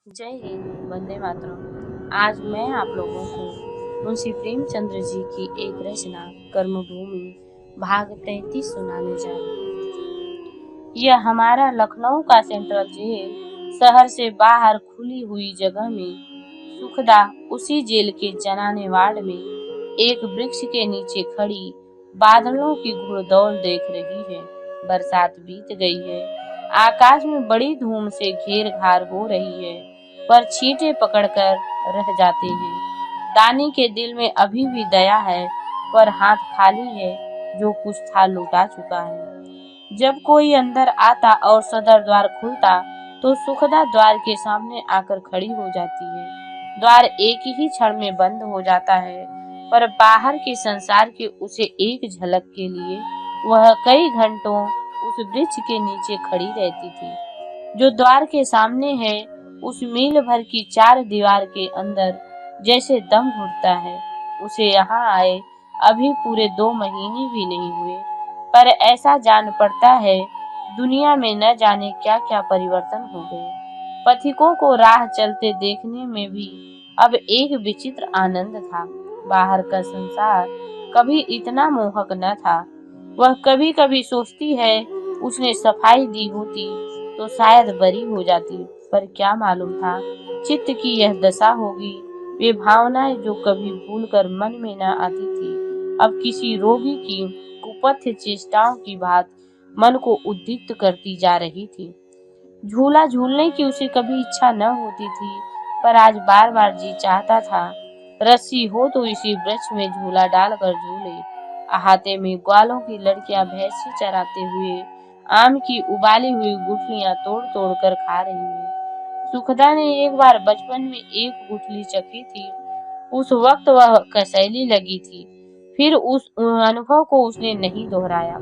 जय हिंद, वंदे मातरम। आज मैं आप लोगों को मुंशी प्रेमचंद्र जी की एक रचना कर्मभूमि भाग 33 सुनाने जा रही हूँ। यह हमारा लखनऊ का सेंट्रल जेल शहर से बाहर खुली हुई जगह में सुखदा उसी जेल के जनाने वार्ड में एक वृक्ष के नीचे खड़ी बादलों की घुड़दौड़ देख रही है। बरसात बीत गई है, आकाश में बड़ी धूम से घेर घार हो रही है, पर छींटे पकड़कर रह जाते हैं। दानी के दिल में अभी भी दया है, पर हाथ खाली है, जो कुछ था लुटा चुका है। जब कोई अंदर आता और सदर द्वार खुलता तो सुखदा द्वार के सामने आकर खड़ी हो जाती है। द्वार एक ही क्षण में बंद हो जाता है, पर बाहर के संसार के उसे एक झलक के लिए वह कई घंटों उस वृक्ष के नीचे खड़ी रहती थी, जो द्वार के सामने है। उस मील भर की चार दीवार के अंदर जैसे दम घुटता है। उसे यहाँ आए अभी पूरे 2 महीने भी नहीं हुए, पर ऐसा जान पड़ता है दुनिया में न जाने क्या क्या परिवर्तन हो गए। पथिकों को राह चलते देखने में भी अब एक विचित्र आनंद था। बाहर का संसार कभी इतना मोहक न था। वह कभी कभी सोचती है उसने सफाई दी होती तो शायद बरी हो जाती, पर क्या मालूम था चित्त की यह दशा होगी। वे भावनाएं जो कभी भूलकर मन में न आती थी, अब किसी रोगी की कुपथ्य चेष्टाओं की बात मन को उद्दीप्त करती जा रही थी। झूला झूलने की उसे कभी इच्छा न होती थी, पर आज बार बार जी चाहता था रस्सी हो तो इसी वृक्ष में झूला डालकर झूले। अहाते में ग्वालों की लड़कियां भैंसी चराते हुए आम की उबाली हुई गुठलियां तोड़ तोड़ कर खा रही हैं। सुखदा ने एक बार बचपन में एक गुठली चखी थी। उस वक्त वह कसैली लगी थी, फिर उस अनुभव को उसने नहीं दोहराया,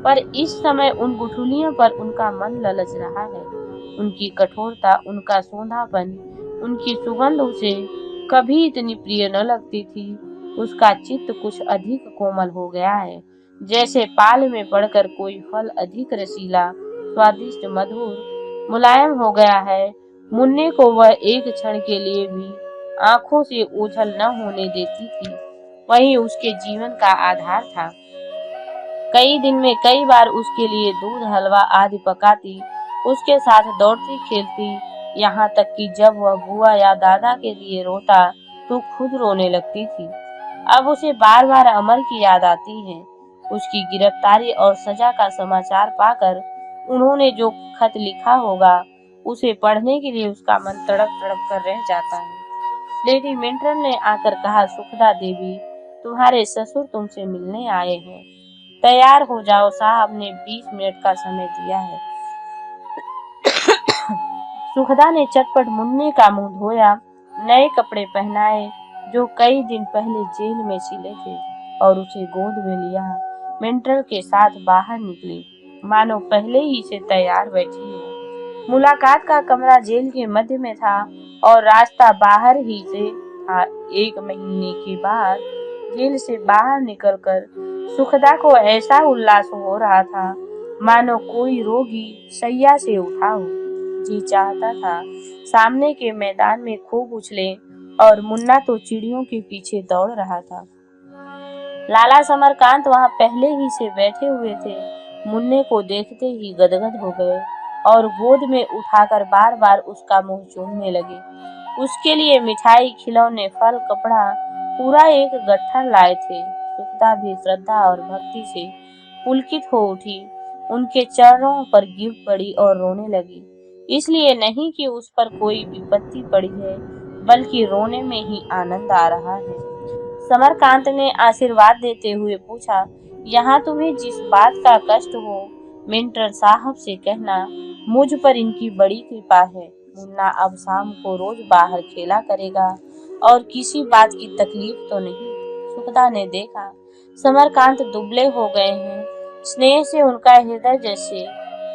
पर इस समय उन गुठलियों पर उनका मन ललच रहा है। उनकी कठोरता, उनका सोंधापन, उनकी सुगंध उसे कभी इतनी प्रिय न लगती थी। उसका चित्त कुछ अधिक कोमल हो गया है, जैसे पाल में पड़कर कोई फल अधिक रसीला, स्वादिष्ट, मधुर, मुलायम हो गया है। मुन्ने को वह एक क्षण के लिए भी आंखों से ओझल न होने देती थी। वही उसके जीवन का आधार था। कई दिन में कई बार उसके लिए दूध, हलवा आदि पकाती, उसके साथ दौड़ती खेलती, यहाँ तक कि जब वह बुआ या दादा के लिए रोता तो खुद रोने लगती थी। अब उसे बार बार अमर की याद आती है। उसकी गिरफ्तारी और सजा का समाचार पाकर उन्होंने जो खत लिखा होगा, उसे पढ़ने के लिए उसका मन तड़प तड़प कर रह जाता है। लेडी मिंटन ने आकर कहा, सुखदा देवी, तुम्हारे ससुर तुमसे मिलने आए हैं, तैयार हो जाओ, साहब ने 20 मिनट का समय दिया है। सुखदा ने चटपट मुन्ने का मुंह धोया, नए कपड़े पहनाए जो कई दिन पहले जेल में सिले थे, और उसे गोद में लिया। मिंटल के साथ बाहर निकली, मानो पहले ही से तैयार बैठी हो। मुलाकात का कमरा जेल के मध्य में था और रास्ता बाहर ही से था। 1 महीने के बाद जेल से बाहर निकलकर सुखदा को ऐसा उल्लास हो रहा था मानो कोई रोगी शैया से उठा हो। जी चाहता था सामने के मैदान में खूब उछले, और मुन्ना तो चिड़ियों के पीछे दौड़ रहा था। लाला समरकांत वहां पहले ही से बैठे हुए थे। मुन्ने को देखते ही गदगद हो गए और गोद में उठाकर बार बार उसका मुंह चूमने लगे। उसके लिए मिठाई, खिलौने, फल, कपड़ा पूरा एक गट्ठर लाए थे। सुखदा भी श्रद्धा और भक्ति से पुलकित हो उठी, उनके चरणों पर गिर पड़ी और रोने लगी। इसलिए नहीं कि उस पर कोई विपत्ति पड़ी है, बल्कि रोने में ही आनंद आ रहा है। समरकांत ने आशीर्वाद देते हुए पूछा, यहाँ तुम्हें जिस बात का कष्ट हो, मिंटर साहब से कहना, मुझ पर इनकी बड़ी कृपा है। मुन्ना अब शाम को रोज बाहर खेला करेगा और किसी बात की तकलीफ तो नहीं। सुखदा ने देखा समरकांत दुबले हो गए हैं। स्नेह से उनका हृदय जैसे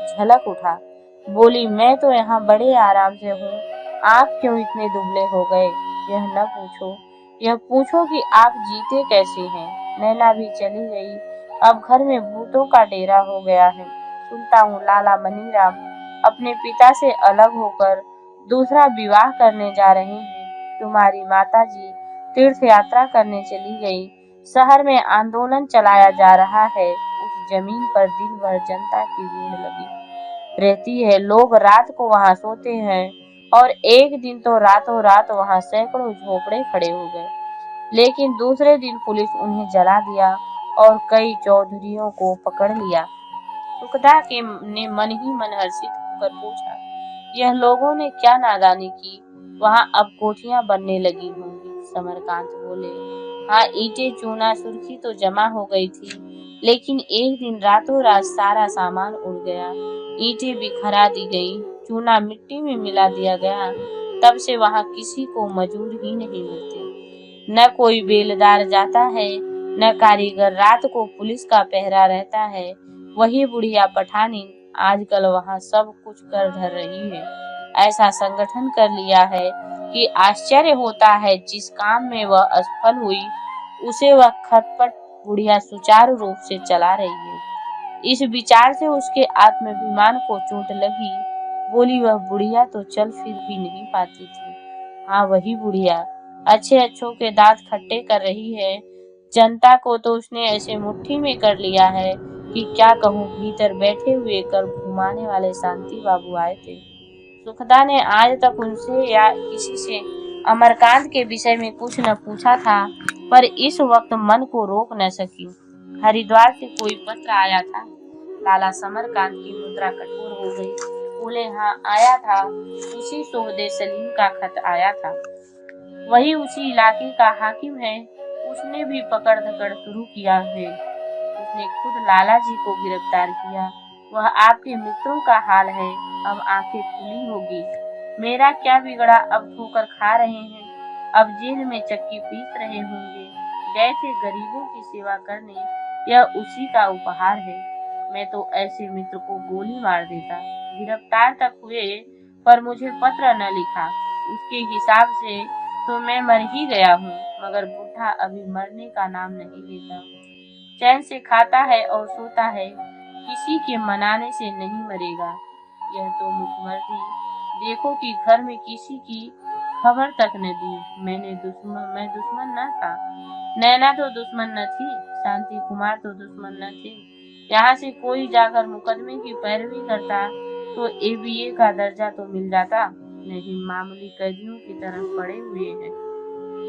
झलक उठा। बोली, मैं तो यहाँ बड़े आराम से हूँ, आप क्यों इतने दुबले हो गए? यह न पूछो, यह पूछो कि आप जीते कैसे हैं। नैना भी चली गई, अब घर में भूतों का डेरा हो गया है। सुनता हूँ लाला मनीराम अपने पिता से अलग होकर दूसरा विवाह करने जा रहे हैं। तुम्हारी माताजी तीर्थ यात्रा करने चली गई। शहर में आंदोलन चलाया जा रहा है। उस जमीन पर दिन भर जनता की भीड़ लगी रहती है। लोग रात को वहां सोते हैं और एक दिन तो रातों रात वहां सैकड़ों झोपड़े खड़े हो गए। लेकिन दूसरे दिन पुलिस उन्हें जला दिया और कई चौधरियों को पकड़ लिया। सुखदा ने मन ही मन हर्षित होकर पूछा, यह लोगों ने क्या नादानी की, वहां अब कोठियां बनने लगी होंगी। समरकांत बोले, हाँ, ईंटें चूना सुर्खी तो जमा हो गई थी, लेकिन एक दिन रातों रात सारा सामान उड़ गया। ईंटें बिखरा दी गई, चूना मिट्टी में मिला दिया गया। तब से वहां किसी को मजूर ही नहीं मिलते। न कोई बेलदार जाता है, न कारीगर। रात को पुलिस का पहरा रहता है। वही बुढ़िया पठानी आजकल वहां सब कुछ कर धर रही है। ऐसा संगठन कर लिया है कि आश्चर्य होता है। जिस काम में वह असफल हुई, उसे वह खटपट बुढ़िया सुचारू रूप से चला रही है। इस विचार से उसके आत्माभिमान को चोट लगी। बोली, वह बुढ़िया तो चल फिर भी नहीं पाती थी। हाँ, वही बुढ़िया अच्छे अच्छों के दांत खट्टे कर रही है। जनता को तो उसने ऐसे मुट्ठी में कर लिया है कि क्या कहूँ। भीतर बैठे हुए कर घुमाने वाले शांति बाबू आए थे। सुखदा ने आज तक उनसे या किसी से अमरकांत के विषय में कुछ न पूछा था, पर इस वक्त मन को रोक न सकी। हरिद्वार से कोई पत्र आया था। लाला समरकांत की मुद्रा कठोर हो गई। बोले, हाँ, आया था। उसी सोहदे सलीम का खत आया था। वही उसी इलाके का हाकिम है। उसने भी पकड़ धकड़ शुरू किया है। उसने खुद लाला जी को गिरफ्तार किया। वह आपके मित्रों का हाल है। अब आंखें खुली होगी। मेरा क्या बिगड़ा, अब ठोकर खा रहे हैं, अब जेल में चक्की पीस रहे होंगे। गए थे गरीबों की सेवा करने, यह उसी का उपहार है। मैं तो ऐसे मित्र को गोली मार देता। गिरफ्तार तक हुए, पर मुझे पत्र न लिखा। उसके हिसाब से तो मैं मर ही गया हूँ, मगर बुढ़ा अभी मरने का नाम नहीं लेता। चैन से खाता है और सोता है, किसी के मनाने से नहीं मरेगा। यह तो मुखमर्दी। देखो कि घर में किसी की खबर तक न दी। मैं दुश्मन न था। नैना तो दुश्मन न थी, शांति कुमार तो दुश्मन न थे। यहाँ से कोई जाकर मुकदमे की पैरवी करता तो एबीए का दर्जा तो मिल जाता, नहीं मामूली कैदियों की तरह पड़े हुए हैं।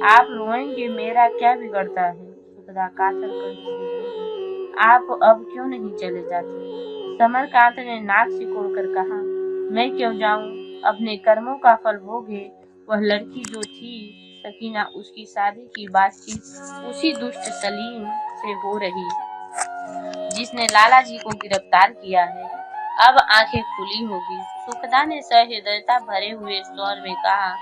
आप रोएंगे, मेरा क्या बिगड़ता है। सुखदा कातर कर, आप अब क्यों नहीं चले जाते। समरकांत ने नाक सिकोड़कर कहा, मैं क्यों जाऊं, अपने कर्मों का फल भोगे। वह लड़की जो थी सकीना, उसकी शादी की बातचीत उसी दुष्ट सलीम से हो रही जिसने लाला जी को गिरफ्तार किया है। अब आंखें खुली होगी। सुखदा ने सहृदयता भरे हुए स्वर में कहा,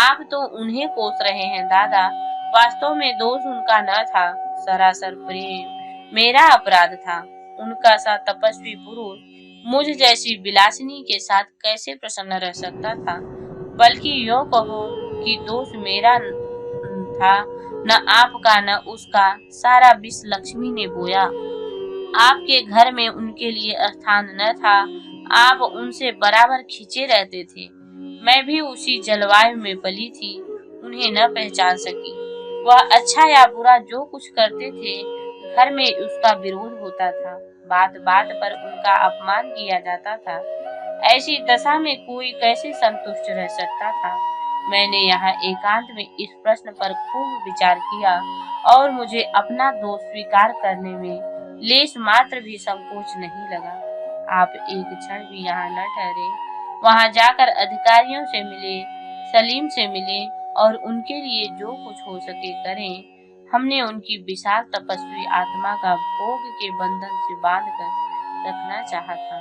आप तो उन्हें कोस रहे हैं दादा। वास्तव में दोष उनका न था, सरासर प्रेम मेरा अपराध था। उनका सा तपस्वी पुरुष मुझ जैसी विलासिनी के साथ कैसे प्रसन्न रह सकता था। बल्कि यूं कहो कि दोष मेरा था, न आपका न उसका। सारा विष लक्ष्मी ने बोया। आपके घर में उनके लिए स्थान न था। आप उनसे बराबर खिंचे रहते थे। मैं भी उसी जलवायु में पली थी, उन्हें न पहचान सकी। वह अच्छा या बुरा जो कुछ करते थे, घर में उसका विरोध होता था। बात बात पर उनका अपमान किया जाता था। ऐसी दशा में कोई कैसे संतुष्ट रह सकता था। मैंने यहाँ एकांत में इस प्रश्न पर खूब विचार किया और मुझे अपना दोष स्वीकार करने में लेश मात्र भी संकोच नहीं लगा। आप एक क्षण भी यहाँ न ठहरे। वहाँ जाकर अधिकारियों से मिले, सलीम से मिले और उनके लिए जो कुछ हो सके करें। हमने उनकी विशाल तपस्वी आत्मा का भोग के बंधन से बांधकर रखना चाहा था।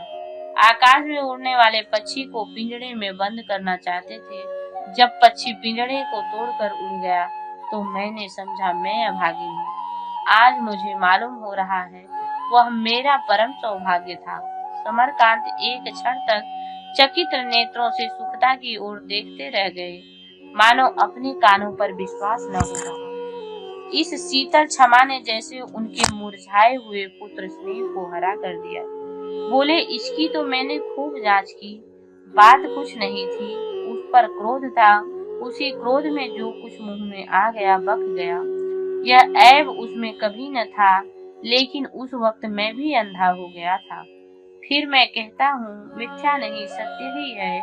आकाश में उड़ने वाले पक्षी को पिंजड़े में बंद करना चाहते थे। जब पक्षी पिंजड़े को तोड़कर उड़ गया तो मैंने समझा मैं अभागी हूँ। आज मुझे मालूम हो रहा है वह मेरा परम सौभाग्य था। समरकांत एक क्षण तक चकित नेत्रों से सुखदा की ओर देखते रह गए, मानो अपने कानों पर विश्वास न हो रहा। इस शीतल क्षमा ने जैसे उनके मुरझाए हुए पुत्र स्नेह को हरा कर दिया। बोले, इसकी तो मैंने खूब जांच की, बात कुछ नहीं थी। उस पर क्रोध था, उसी क्रोध में जो कुछ मुंह में आ गया बक गया। यह ऐब उसमें कभी न था, लेकिन उस वक्त मैं भी अंधा हो गया था। फिर मैं कहता हूँ मिथ्या नहीं सत्य ही है,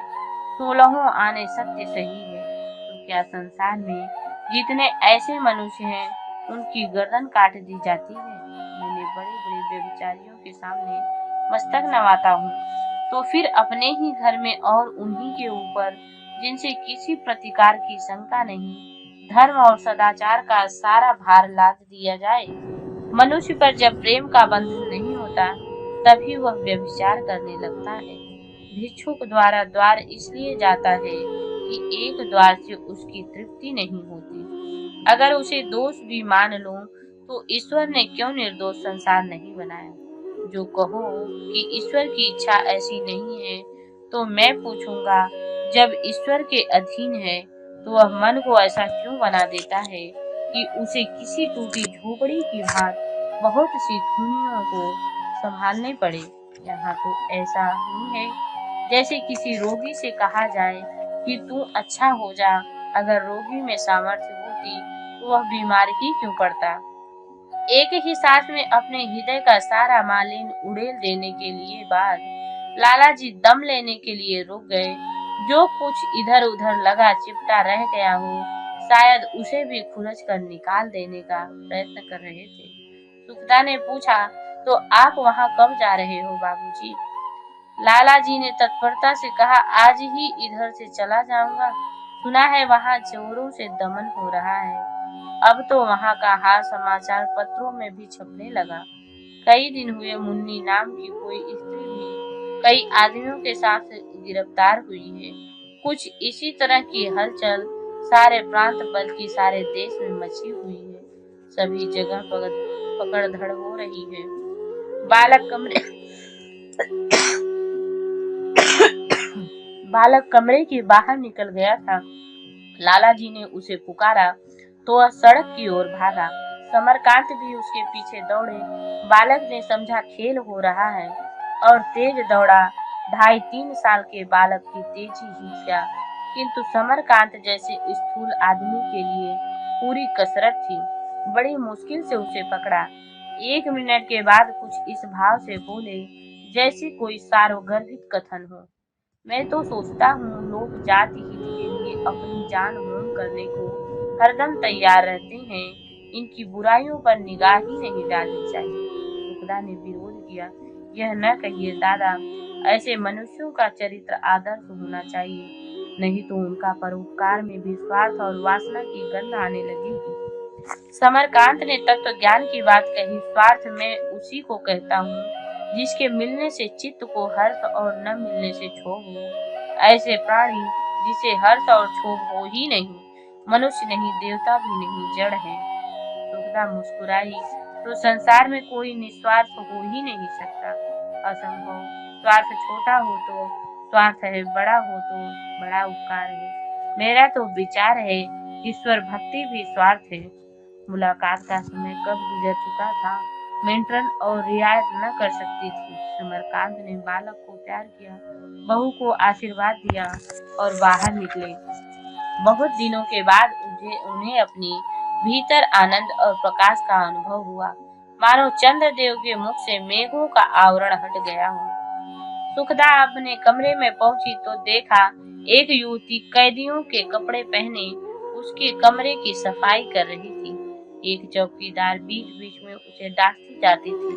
16 आने सत्य सही है। तो क्या संसार में जितने ऐसे मनुष्य हैं उनकी गर्दन काट दी जाती है? मैंने बड़े बड़े व्यभिचारियों के सामने मस्तक नवाता हूँ, तो फिर अपने ही घर में और उन्हीं के ऊपर जिनसे किसी प्रतिकार की शंका नहीं, धर्म और सदाचार का सारा भार लाद दिया जाए। मनुष्य पर जब प्रेम का बंधन नहीं होता तभी वह व्यभिचार करने लगता है। भिक्षुक द्वारा द्वार इसलिए जाता है कि एक द्वार से उसकी तृप्ति नहीं होती। अगर उसे दोष भी मान लो तो ईश्वर ने क्यों निर्दोष संसार नहीं बनाया? जो कहो कि ईश्वर की इच्छा ऐसी नहीं है, तो मैं पूछूंगा जब ईश्वर के अधीन है तो वह मन को ऐसा क्यों बना देता है कि उसे किसी टूटी झोपड़ी की भांति बहुत सी खूनियों को संभालने पड़े। यहाँ तो ऐसा ही है जैसे किसी रोगी से कहा जाए कि तू अच्छा हो जा। अगर रोगी में सामर्थ्य होती तो वह बीमार ही क्यों पड़ता। एक ही सांस में अपने हृदय का सारा मालिन उड़ेल देने के लिए बाद लाला जी दम लेने के लिए रुक गए। जो कुछ इधर उधर लगा चिपटा रह गया हो, शायद उसे भी खुरच कर निकाल देने का प्रयत्न कर रहे थे। सुखदा ने पूछा, तो आप वहाँ कब जा रहे हो बाबूजी? लाला जी ने तत्परता से कहा, आज ही इधर से चला जाऊंगा। सुना है वहाँ चोरों से दमन हो रहा है। अब तो वहाँ का हाल समाचार पत्रों में भी छपने लगा। कई दिन हुए मुन्नी नाम की कोई स्त्री भी कई आदमियों के साथ गिरफ्तार हुई है। कुछ इसी तरह की हलचल सारे प्रांत बल्कि सारे देश में मची हुई है। सभी जगह पकड़ धड़ हो रही है। बालक कमरे के बाहर निकल गया था। लाला जी ने उसे पुकारा तो वह सड़क की ओर भागा। समरकांत भी उसके पीछे दौड़े। बालक ने समझा खेल हो रहा है और तेज दौड़ा। 2.5-3 साल के बालक की तेजी ही क्या, किंतु समरकांत जैसे स्थूल आदमी के लिए पूरी कसरत थी। बड़ी मुश्किल से उसे पकड़ा। 1 मिनट के बाद कुछ इस भाव से बोले जैसे कोई सार्वगर्भित कथन हो, मैं तो सोचता हूँ लोग जाति हित के लिए अपनी जान होम करने को हरदम तैयार रहते हैं। इनकी बुराइयों पर निगाह ही नहीं डालनी चाहिए। सुखदा ने विरोध किया, यह न कहिए दादा, ऐसे मनुष्यों का चरित्र आदर्श होना चाहिए, नहीं तो उनका परोपकार में भी स्वार्थ और वासना की गंध आने लगेगी। समरकांत ने तत्व ज्ञान की बात कही। स्वार्थ में उसी को कहता हूँ जिसके मिलने से चित्त को हर्ष और न मिलने से क्षोभ हो। ऐसे प्राणी जिसे हर्ष और क्षोभ हो ही नहीं, मनुष्य नहीं, देवता भी नहीं, जड़ है। सुखदा मुस्कुराई, तो संसार में कोई निस्वार्थ हो ही नहीं सकता, असंभव। स्वार्थ छोटा हो तो स्वार्थ है, बड़ा हो तो बड़ा उपकार है। मेरा तो विचार है ईश्वर भक्ति भी स्वार्थ है। मुलाकात का समय कब गुजर चुका था, मेंटन और रियायत न कर सकती थी। समरकांत ने बालक को प्यार किया, बहू को आशीर्वाद दिया और बाहर निकले। बहुत दिनों के बाद उन्हें अपनी भीतर आनंद और प्रकाश का अनुभव हुआ, मानो चंद्रदेव के मुख से मेघों का आवरण हट गया हो। सुखदा अपने कमरे में पहुंची तो देखा एक युवती कैदियों के कपड़े पहने उसके कमरे की सफाई कर रही थी। एक चौकीदार बीच बीच में उसे डांटती जाती थी।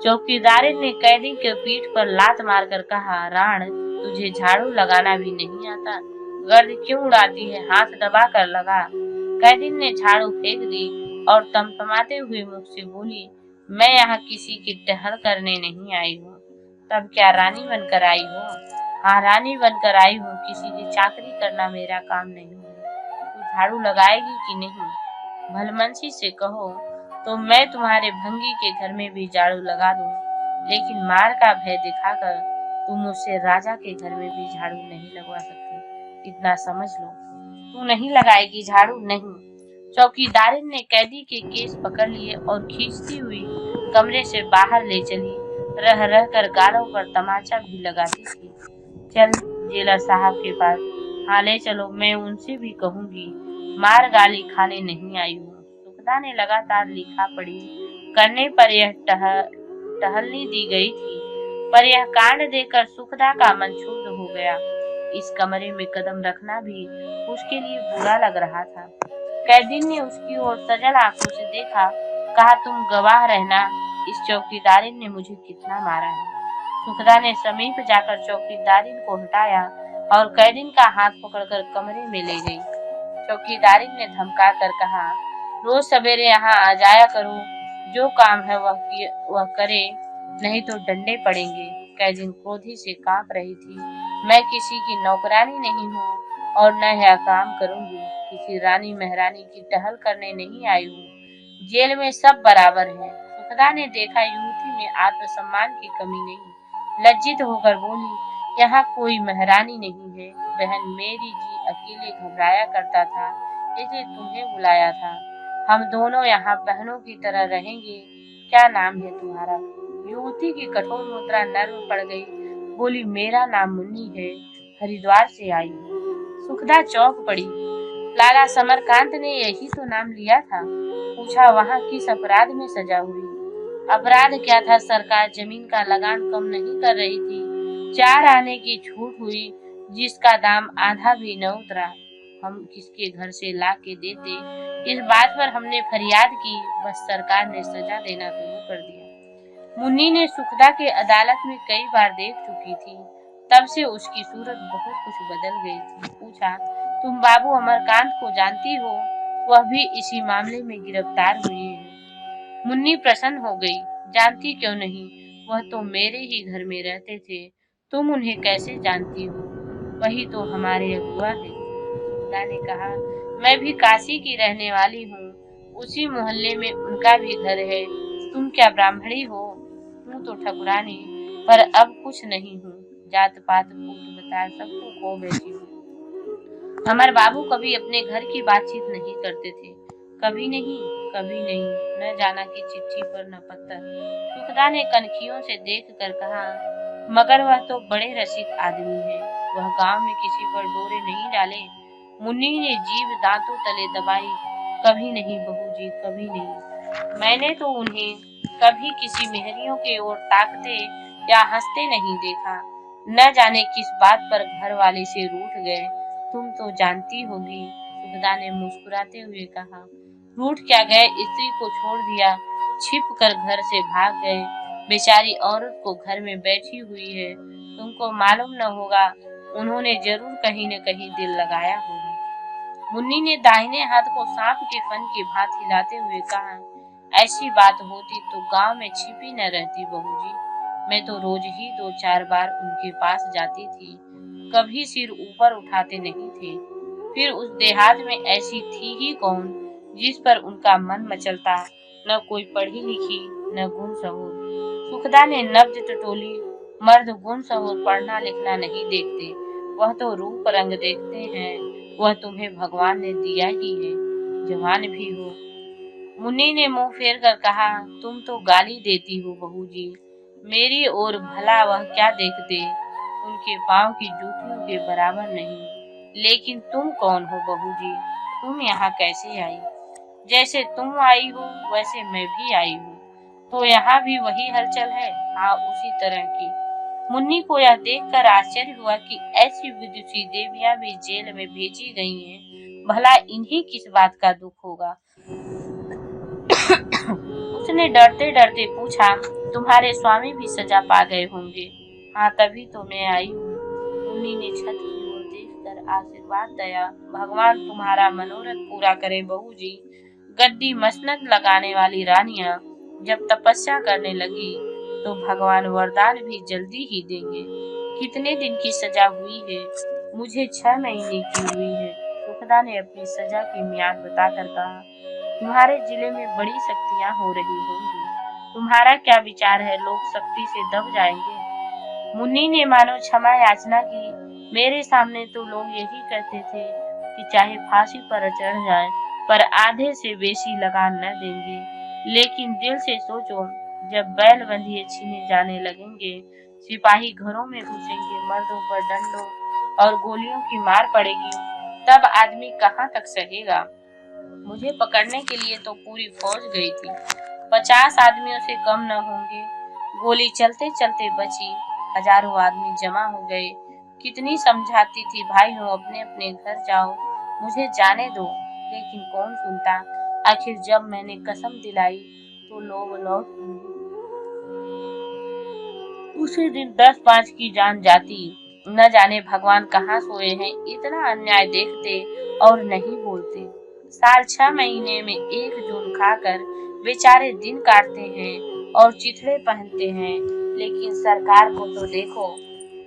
चौकीदार ने कैदी के पीठ पर लात मारकर कहा, राण, तुझे झाड़ू लगाना भी नहीं आता, गर्द क्यों उड़ाती है, हाथ दबा कर लगा। कैदी ने झाड़ू फेंक दी और तमतमाते हुए मुख से बोली, मैं यहाँ किसी की टहल करने नहीं आई हूँ। तब क्या रानी बनकर आई हो? हाँ, रानी बनकर आई हूँ, किसी की चाकरी करना मेरा काम नहीं है। तू झाड़ू लगाएगी कि नहीं? भलमनसी से कहो तो मैं तुम्हारे भंगी के घर में भी झाड़ू लगा दूं, लेकिन मार का भय दिखाकर तुम मुझसे राजा के घर में भी झाड़ू नहीं लगवा सकते, इतना समझ लो। तू नहीं लगाएगी झाड़ू? नहीं। चौकीदारिन ने कैदी के केस पकड़ लिए और खींचती हुई कमरे से बाहर ले चली। रह कर गालों पर तमाचा भी लगाती थी। चल जेलर साहब के पास, हाँ ले चलो, मैं उनसे भी कहूंगी, मार गाली खाने नहीं आई हूँ। सुखदा ने लगातार लिखा पढ़ी करने पर यह टहलनी दी गई थी, पर यह कांड देखकर सुखदा का मन क्षुब्ध हो गया। इस कमरे में कदम रखना भी उसके लिए बुरा लग रहा था। कैदी ने उसकी ओर सजल आंखों से देखा, कहा तुम गवाह रहना, इस चौकीदारिन ने मुझे कितना मारा है। सुखदा ने समीप जाकर चौकीदारिन को हटाया और कैदिन का हाथ पकड़कर कमरे में ले गई। चौकीदारिन ने धमका कर कहा, रोज सवेरे यहाँ आ जाया करो, जो काम है वह करे, नहीं तो डंडे पड़ेंगे। कैदिन क्रोधी से कांप रही थी। मैं किसी की नौकरानी नहीं हूँ और न यह काम करूंगी, किसी रानी महारानी की टहल करने नहीं आई हूँ। जेल में सब बराबर हैं। सुखदा ने देखा युवती में आत्मसम्मान की कमी नहीं। लज्जित होकर बोली, यहाँ कोई महारानी नहीं है बहन, मेरी जी अकेले घबराया करता था, इसलिए तुम्हें बुलाया था। हम दोनों यहाँ बहनों की तरह रहेंगे। क्या नाम है तुम्हारा? युवती की कठोर मुद्रा नर्म पड़ गई। बोली, मेरा नाम मुन्नी है, हरिद्वार से आई हूँ। सुखदा चौंक पड़ी। लाला समरकांत ने यही तो नाम लिया था। पूछा, वहाँ किस अपराध में सजा हुई? अपराध क्या था सरकार, जमीन का लगान कम नहीं कर रही थी। 4 आने की छूट हुई, जिसका दाम आधा भी न उतरा। हम किसके घर से ला के देते, इस बात पर हमने फरियाद की, बस सरकार ने सजा देना शुरू कर दिया। मुन्नी ने सुखदा के अदालत में कई बार देख चुकी थी, तब से उसकी सूरत बहुत कुछ बदल गई थी। पूछा, तुम बाबू अमरकांत को जानती हो? वह भी इसी मामले में गिरफ्तार हुए हैं। मुन्नी प्रसन्न हो गई। जानती क्यों नहीं, वह तो मेरे ही घर में रहते थे। तुम उन्हें कैसे जानती हो? वही तो हमारे अगुआ है। सुखदा ने कहा, मैं भी काशी की रहने वाली हूँ, उसी मोहल्ले में उनका भी घर है। तुम क्या ब्राह्मणी हो? हूँ तो ठकुरानी, पर अब कुछ नहीं हूँ। जात पात पूत बता सबको खो बैठी हूँ। हमारे बाबू कभी अपने घर की बातचीत नहीं करते थे, कभी नहीं, कभी नहीं, न जाना कि चिट्ठी पर न पत्थर। सुखदा ने कनखियों से देख कर कहा, मगर वह तो बड़े रसिक आदमी है, वह गांव में किसी पर डोरे नहीं डाले। मुन्नी ने जीभ दांतों तले दबाई। कभी नहीं बहू जी, कभी नहीं। मैंने तो उन्हें कभी किसी मेहरियों की ओर ताकते या हंसते नहीं देखा। न जाने किस बात पर घर वाले से रूठ गए। तुम तो जानती होगी। सुखदा ने मुस्कुराते हुए कहा, रूठ क्या गए, स्त्री को छोड़ दिया, छिप कर घर से भाग गए। बेचारी औरत को घर में बैठी हुई है, तुमको मालूम न होगा, उन्होंने जरूर कहीं न कहीं दिल लगाया होगा। मुन्नी ने दाहिने हाथ को सांप के फन की भांति हिलाते हुए कहा, ऐसी बात होती तो गांव में छिपी न रहती बहू जी। मैं तो रोज ही 2-4 बार उनके पास जाती थी, कभी सिर ऊपर उठाते नहीं थे। फिर उस देहात में ऐसी थी ही कौन जिस पर उनका मन मचलता, न कोई पढ़ी लिखी, न गुण सहुर। सुखदा ने नब्ज टटोली, मर्द गुण सहुर पढ़ना लिखना नहीं देखते, वह तो रूप रंग देखते हैं। वह तुम्हें भगवान ने दिया ही है, जवान भी हो। मुन्नी ने मुंह फेर कर कहा, तुम तो गाली देती हो बहू जी, मेरी ओर भला वह क्या देखते, उनके पाँव की जूतियों के बराबर नहीं। लेकिन तुम कौन हो बहू जी, तुम यहाँ कैसे आई? जैसे तुम आई हो वैसे मैं भी आई हूँ। तो यहाँ भी वही हलचल है? हाँ, उसी तरह की। मुन्नी को यह देखकर आश्चर्य हुआ कि ऐसी विदुषी देवियां भी जेल में भेजी गई हैं। भला इन्हें किस बात का दुख होगा? उसने डरते डरते पूछा, तुम्हारे स्वामी भी सजा पा गए होंगे? हाँ, तभी तो मैं आई हूँ। मुन्नी ने छत की ओर देखकर आशीर्वाद दिया, भगवान तुम्हारा मनोरथ पूरा करे बहू जी। गद्दी मसनद लगाने वाली रानियां जब तपस्या करने लगी तो भगवान वरदान भी जल्दी ही देंगे। कितने दिन की सजा हुई है? मुझे 6 महीने की हुई है। सुखदा ने अपनी सजा की मियाद बताकर कहा, तुम्हारे जिले में बड़ी शक्तियां हो रही होंगी, तुम्हारा क्या विचार है, लोग शक्ति से दब जाएंगे? मुन्नी ने मानो क्षमा याचना की, मेरे सामने तो लोग यही कहते थे कि चाहे फांसी पर चढ़ जाए पर आधे से बेशी लगान न देंगे। लेकिन दिल से सोचो, जब बैल बंधिए छीने जाने लगेंगे, सिपाही घरों में घुसेंगे, मर्दों पर डंडों और गोलियों की मार पड़ेगी, तब आदमी कहाँ तक सहेगा। मुझे पकड़ने के लिए तो पूरी फौज गई थी, 50 आदमियों से कम न होंगे। गोली चलते चलते बची, हजारों आदमी जमा हो गए। कितनी समझाती थी, भाई हो अपने अपने घर जाओ, मुझे जाने दो, लेकिन कौन सुनता। आखिर जब मैंने कसम दिलाई तो लोग लौट उसी दिन 10-5 की जान जाती। न जाने भगवान कहाँ सोए हैं, इतना अन्याय देखते और नहीं बोलते। साल 6 महीने में 1 जून खाकर बेचारे दिन काटते हैं और चिथड़े पहनते हैं, लेकिन सरकार को तो देखो,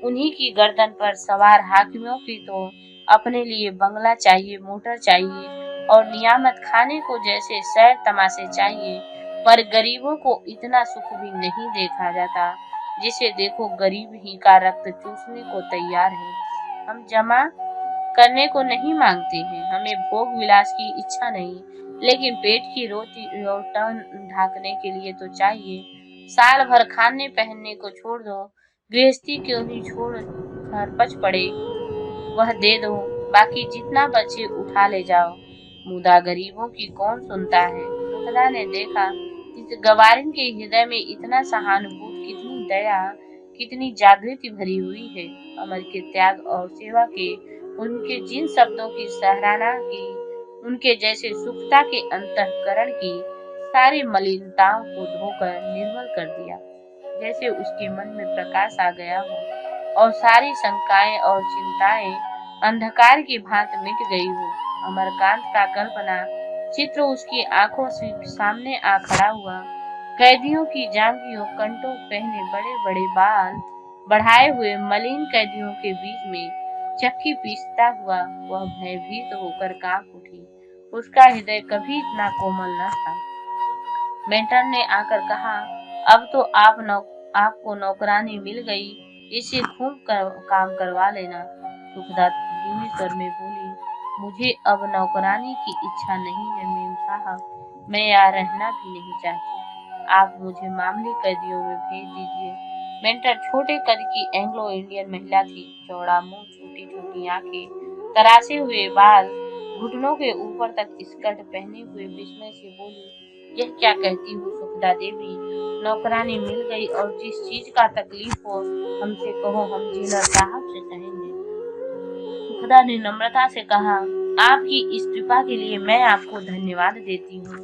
उन्हीं की गर्दन पर सवार हाकिमों की तो अपने लिए बंगला चाहिए, मोटर चाहिए और नियामत खाने को जैसे सैर तमाशे चाहिए, पर गरीबों को इतना सुख भी नहीं देखा जाता। जिसे देखो गरीब ही का रक्त चूसने को तैयार है। हम जमा करने को नहीं मांगते हैं, हमें भोग विलास की इच्छा नहीं, लेकिन पेट की रोटी और टन ढांकने के लिए तो चाहिए। साल भर खाने पहनने को छोड़ दो, गृहस्थी क्यों नहीं छोड़ खरपच पड़े वह दे दो, बाकी जितना बचे उठा ले जाओ। मुदा गरीबों की कौन सुनता है। खुदा ने देखा इस गवारिन के हृदय में इतना सहानुभूति, कितनी दया, कितनी जागृति भरी हुई है। अमर के त्याग और सेवा के उनके जिन शब्दों की सराहना की, उनके जैसे सुखता के अंतःकरण की सारी मलिनताओं को धोकर निर्मल कर दिया, जैसे उसके मन में प्रकाश आ गया हो और सारी शंकाएं और चिंताएं अंधकार की भांति मिट गई हो। अमरकांत का कल्पना चित्र उसकी आंखों से सामने आ खड़ा हुआ। कैदियों की जांघियों, कंटों पहने बड़े बड़े बाल बढ़ाए हुए मलिन कैदियों के बीच में चक्की पीसता हुआ वह भयभीत होकर कांप उठी। उसका हृदय कभी इतना कोमल न था। मेंटर ने आकर कहा, अब तो आपको नौकरानी मिल गई, इसे खूब काम करवा लेना। सुखदा धीमे स्वर में बोली, मुझे अब नौकरानी की इच्छा नहीं है मेम साहब, मैं यहाँ रहना भी नहीं चाहती, आप मुझे मामूली कैदियों में भेज दीजिए। मेंटर छोटे कद की एंग्लो इंडियन महिला थी, चौड़ा मुंह, छोटी छोटी आंखें, तरासे हुए बाल, घुटनों के ऊपर तक स्कर्ट पहने हुए विस्मय से बोली, यह क्या कहती हूँ सुखदा देवी, नौकरानी मिल गई और जिस चीज का तकलीफ हो हमसे कहो, हम जेलर साहब से कहेंगे। सुखदा ने नम्रता से कहा, आपकी इस कृपा के लिए मैं आपको धन्यवाद देती हूँ।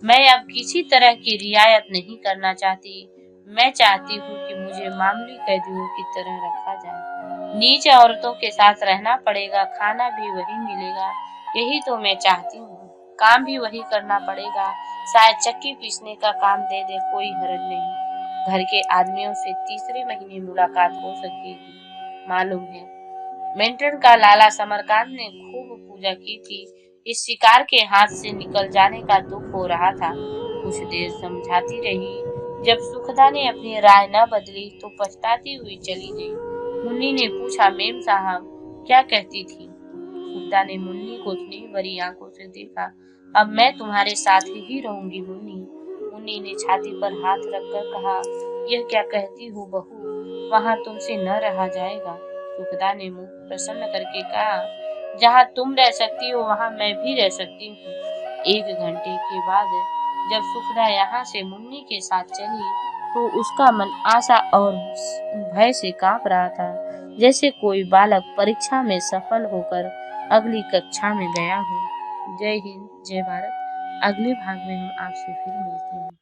मैं अब किसी तरह की रियायत नहीं करना चाहती, मैं चाहती हूँ कि मुझे मामूली कैदियों की तरह रखा जाए। नीच औरतों के साथ रहना पड़ेगा, खाना भी वही मिलेगा, यही तो मैं चाहती हूँ। काम भी वही करना पड़ेगा, शायद चक्की पीसने का काम दे दे, कोई हर्ज नहीं। घर के आदमियों से तीसरे महीने मुलाकात हो सकेगी, मालूम है। मेंटन का लाला समरकांत ने खूब पूजा की थी, इस शिकार के हाथ से निकल जाने का दुख हो रहा था। कुछ देर समझाती रही, जब सुखदा ने अपनी राय न बदली तो पछताती हुई चली गई। मुन्नी ने पूछा, मेम साहब क्या कहती थी। सुखदा ने मुन्नी को स्नेह भरी आंखों से देखा, अब मैं तुम्हारे साथ ही रहूंगी मुन्नी। मुन्नी ने छाती पर हाथ रखकर कहा, यह क्या कहती हो बहू, वहाँ तुमसे न रहा जाएगा। सुखदा ने मुंह प्रसन्न करके कहा, जहाँ तुम रह सकती हो वहाँ मैं भी रह सकती हूँ। 1 घंटे के बाद जब सुखदा यहाँ से मुन्नी के साथ चली तो उसका मन आशा और भय से कांप रहा था, जैसे कोई बालक परीक्षा में सफल होकर अगली कक्षा में गया हो। जय हिंद, जय भारत। अगले भाग में हम आपसे फिर मिलते हैं।